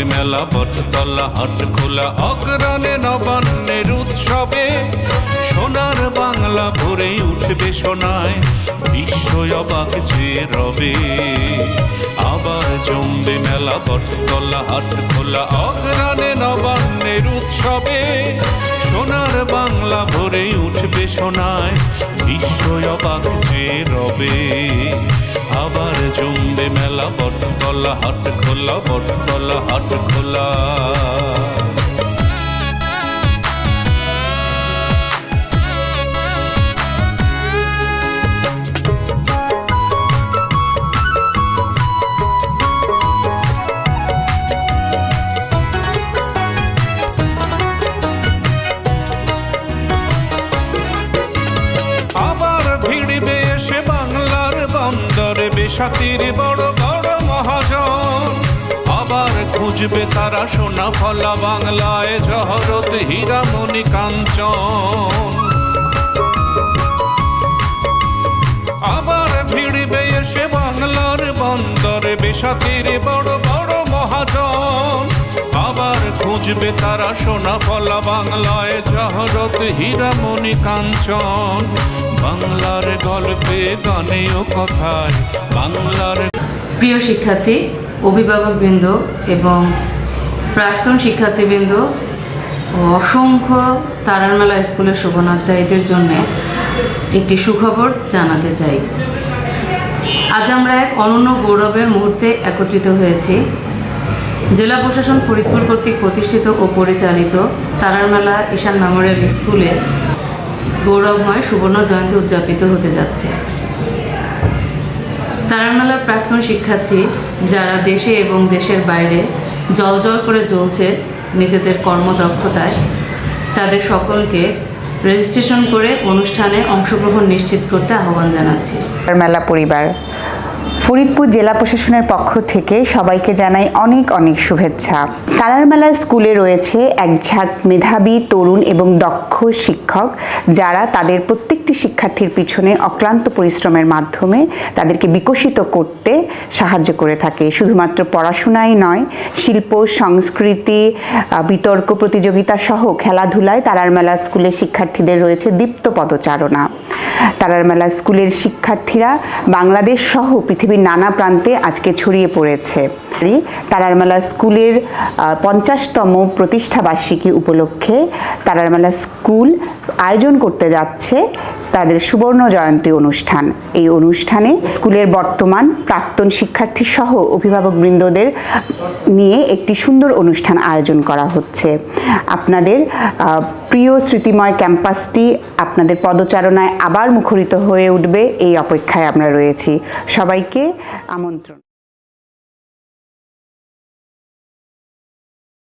জমবে মেলা বটতলা হাট খোলা অগ্রাণে নবান্নের উৎসবে সোনার বাংলা ভরে উঠবে সোনায় বিস্ময় অবাক যে রবে। আবার জমবে মেলা বটতলা হাট খোলা অগ্রাণে নবান্নের উৎসবে সোনার বাংলা ভরে উঠবে সোনায় বিস্ময় অবাক যে রবে। আবার জমবে মেলা বটতলা হাট খোলা বটতলা হাট খোলা। আবার ভিড়বে এসে বাংলার বন্দরে বেসাতির বড় বড় মহাজন। আবার খুঁজবে তারা সোনা ফলা বাংলায় জহরত হীরামণি কাঞ্চন। আবার ভিড়বে এসে বাংলার বন্দরে বেসাতির বড় বড় মহাজন। আবার খুঁজবে তারা সোনা ফলা বাংলায় জহরত হীরামণি কাঞ্চন। বাংলার গল্পে গানে ও কথায় বাংলার। প্রিয় শিক্ষার্থী, অভিভাবকবৃন্দ এবং প্রাক্তন শিক্ষার্থীবৃন্দ ও অসংখ্য তারার মেলা স্কুলের শোভনাধ্যায়ীদের জন্য একটি সুখবর জানাতে চাই। আজ আমরা এক অনন্য গৌরবের মুহূর্তে একত্রিত হয়েছি। জেলা প্রশাসন ফরিদপুর কর্তৃক প্রতিষ্ঠিত ও পরিচালিত তারার মেলা ঈশান মেমোরিয়াল স্কুলে গৌরবময় সুবর্ণ জয়ন্তী উদযাপিত হতে যাচ্ছে। তারার মেলার প্রাক্তন শিক্ষার্থী যারা দেশে এবং দেশের বাইরে জ্বলজ্বল করে জ্বলছে নিজেদের কর্মদক্ষতায়, তাদের সকলকে রেজিস্ট্রেশন করে অনুষ্ঠানে অংশগ্রহণ নিশ্চিত করতে আহ্বান জানাচ্ছি। মেলা পরিবার ফরিদপুর জেলা প্রশাসনের পক্ষ থেকে সবাইকে জানাই অনেক অনেক শুভেচ্ছা। তারার মেলা স্কুলে রয়েছে এক ঝাঁক মেধাবী তরুণ এবং দক্ষ শিক্ষক যারা তাদের প্রত্যেকটি শিক্ষার্থীর পিছনে অক্লান্ত পরিশ্রমের মাধ্যমে তাদেরকে বিকশিত করতে সাহায্য করে থাকে। শুধুমাত্র পড়াশোনাই নয়, শিল্প সংস্কৃতি বিতর্ক প্রতিযোগিতা সহ খেলাধুলায় তারার মেলা স্কুলের শিক্ষার্থীদের রয়েছে দীপ্ত পদচারণা। তারার মেলা স্কুলের শিক্ষার্থীরা বাংলাদেশ সহ পৃথিবীর নানা প্রান্তে আজকে ছড়িয়ে পড়েছে। তারার মেলা স্কুলের 50তম প্রতিষ্ঠাবার্ষিকী উপলক্ষে তারার মেলা স্কুল আয়োজন করতে যাচ্ছে তাদের সুবর্ণ জয়ন্তী অনুষ্ঠান। এই অনুষ্ঠানে স্কুলের বর্তমান প্রাক্তন শিক্ষার্থী সহ অভিভাবকবৃন্দদের নিয়ে একটি সুন্দর অনুষ্ঠান আয়োজন করা হচ্ছে। আপনাদের প্রিয় স্মৃতিময় ক্যাম্পাসটি আপনাদের পদচারণায় আবার মুখরিত হয়ে উঠবে এই অপেক্ষায় আমরা রয়েছি। সবাইকে আমন্ত্রণ।